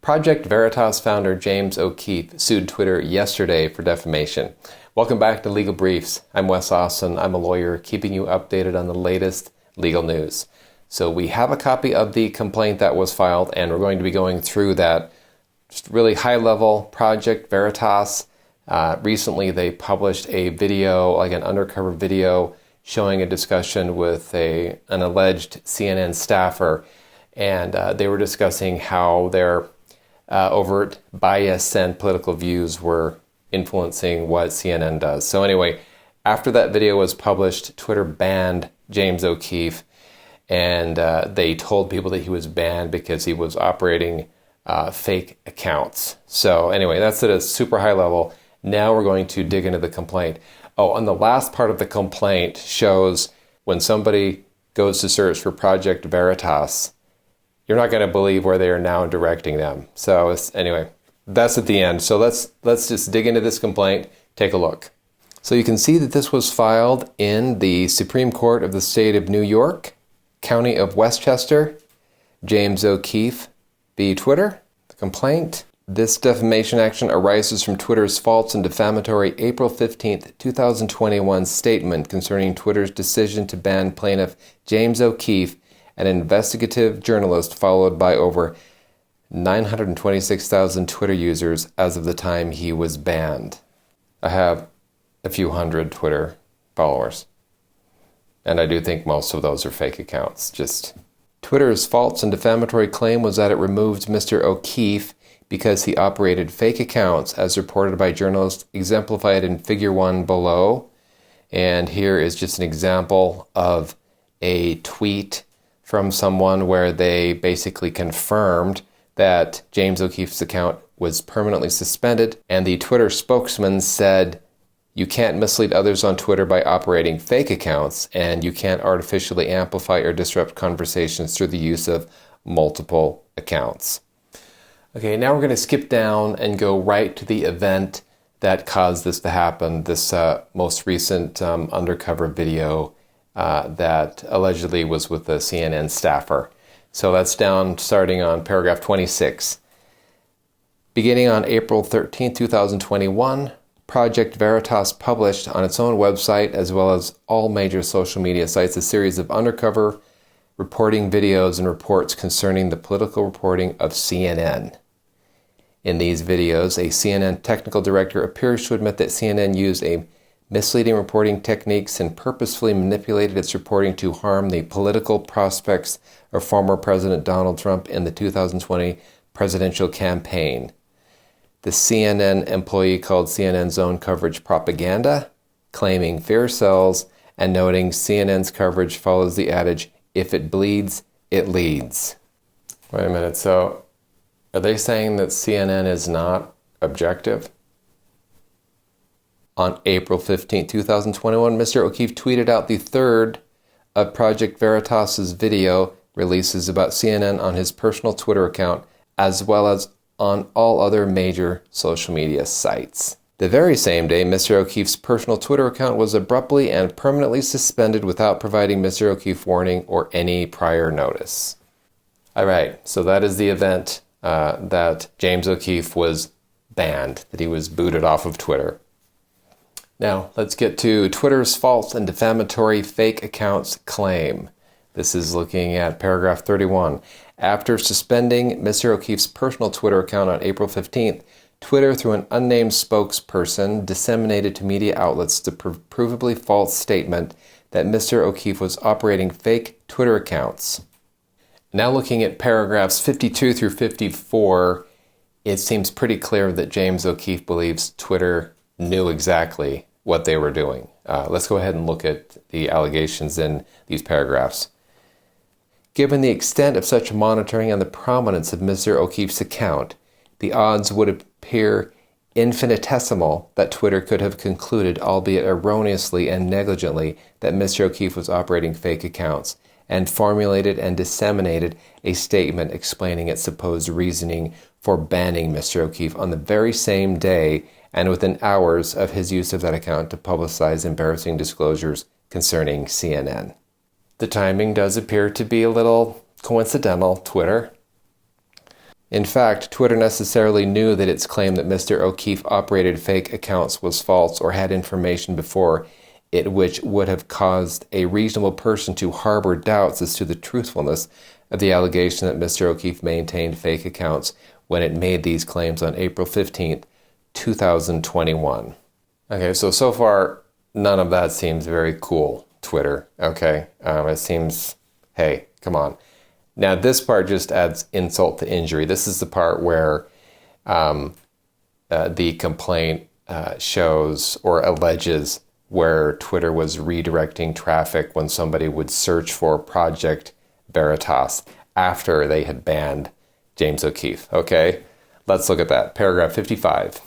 Project Veritas founder James O'Keefe sued Twitter yesterday for defamation. Welcome back to Legal Briefs. I'm Wes Austin. I'm a lawyer keeping you updated on the latest legal news. So we have a copy of the complaint that was filed, and we're going to be going through that. Just really high-level Project Veritas. Recently they published a video, like an undercover video, showing a discussion with an alleged CNN staffer, and they were discussing how their overt bias and political views were influencing what CNN does. So anyway, after that video was published, Twitter banned James O'Keefe, and they told people that he was banned because he was operating fake accounts. So anyway, that's at a super high level. Now we're going to dig into the complaint. Oh, and the last part of the complaint shows when somebody goes to search for Project Veritas, you're not going to believe where they are now directing them. So anyway, that's at the end. So let's just dig into this complaint, take a look. So you can see that this was filed in the Supreme Court of the State of New York, County of Westchester, James O'Keefe v. Twitter. The complaint: this defamation action arises from Twitter's false and defamatory April 15th, 2021 statement concerning Twitter's decision to ban plaintiff James O'Keefe, an investigative journalist, followed by over 926,000 Twitter users as of the time he was banned. I have a few hundred Twitter followers, and I do think most of those are fake accounts. Twitter's false and defamatory claim was that it removed Mr. O'Keefe because he operated fake accounts, as reported by journalists exemplified in Figure 1 below. And here is just an example of a tweet from someone where they basically confirmed that James O'Keefe's account was permanently suspended, and the Twitter spokesman said, "You can't mislead others on Twitter by operating fake accounts, and you can't artificially amplify or disrupt conversations through the use of multiple accounts." Okay, now we're going to skip down and go right to the event that caused this to happen, this most recent undercover video that allegedly was with the CNN staffer. So that's down starting on paragraph 26. Beginning on April 13, 2021, Project Veritas published on its own website, as well as all major social media sites, a series of undercover reporting videos and reports concerning the political reporting of CNN. In these videos, a CNN technical director appears to admit that CNN used a misleading reporting techniques and purposefully manipulated its reporting to harm the political prospects of former President Donald Trump in the 2020 presidential campaign. The CNN employee called CNN's own coverage propaganda, claiming fear sells, and noting CNN's coverage follows the adage, "If it bleeds, it leads." Wait a minute, so are they saying that CNN is not objective? On April 15, 2021, Mr. O'Keefe tweeted out the third of Project Veritas's video releases about CNN on his personal Twitter account, as well as on all other major social media sites. The very same day, Mr. O'Keefe's personal Twitter account was abruptly and permanently suspended without providing Mr. O'Keefe warning or any prior notice. All right, so that is the event that James O'Keefe was banned, that he was booted off of Twitter. Now, let's get to Twitter's false and defamatory fake accounts claim. This is looking at paragraph 31. After suspending Mr. O'Keefe's personal Twitter account on April 15th, Twitter, through an unnamed spokesperson, disseminated to media outlets the provably false statement that Mr. O'Keefe was operating fake Twitter accounts. Now looking at paragraphs 52 through 54, it seems pretty clear that James O'Keefe believes Twitter knew exactly what they were doing. Let's go ahead and look at the allegations in these paragraphs. Given the extent of such monitoring and the prominence of Mr. O'Keefe's account, the odds would appear infinitesimal that Twitter could have concluded, albeit erroneously and negligently, that Mr. O'Keefe was operating fake accounts, and formulated and disseminated a statement explaining its supposed reasoning for banning Mr. O'Keefe on the very same day and within hours of his use of that account to publicize embarrassing disclosures concerning CNN. The timing does appear to be a little coincidental, Twitter. In fact, Twitter necessarily knew that its claim that Mr. O'Keefe operated fake accounts was false or had information before it which would have caused a reasonable person to harbor doubts as to the truthfulness of the allegation that Mr. O'Keefe maintained fake accounts when it made these claims on April 15th, 2021. Okay, so far, none of that seems very cool, Twitter. Okay, it seems, hey, come on. Now, this part just adds insult to injury. This is the part where the complaint shows or alleges where Twitter was redirecting traffic when somebody would search for Project Veritas after they had banned James O'Keefe. Okay, let's look at that. Paragraph 55.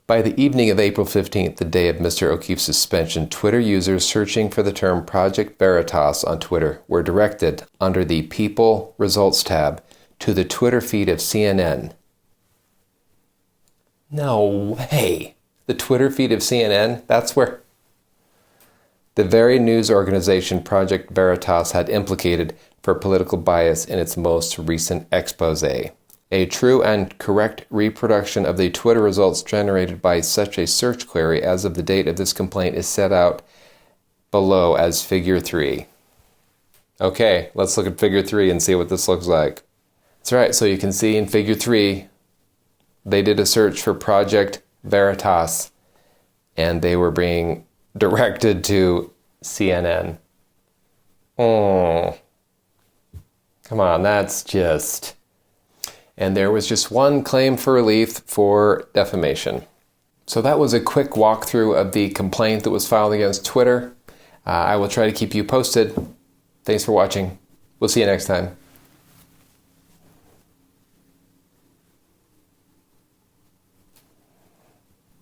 By the evening of April 15th, the day of Mr. O'Keefe's suspension, Twitter users searching for the term Project Veritas on Twitter were directed under the People Results tab to the Twitter feed of CNN. No way. The Twitter feed of CNN? That's where the very news organization Project Veritas had implicated for political bias in its most recent expose. A true and correct reproduction of the Twitter results generated by such a search query as of the date of this complaint is set out below as Figure 3. Okay, let's look at Figure 3 and see what this looks like. That's right, so you can see in Figure 3, they did a search for Project Veritas, and they were being directed to CNN. Oh, come on, that's just... And there was just one claim for relief for defamation. So that was a quick walkthrough of the complaint that was filed against Twitter. I will try to keep you posted. Thanks for watching. We'll see you next time.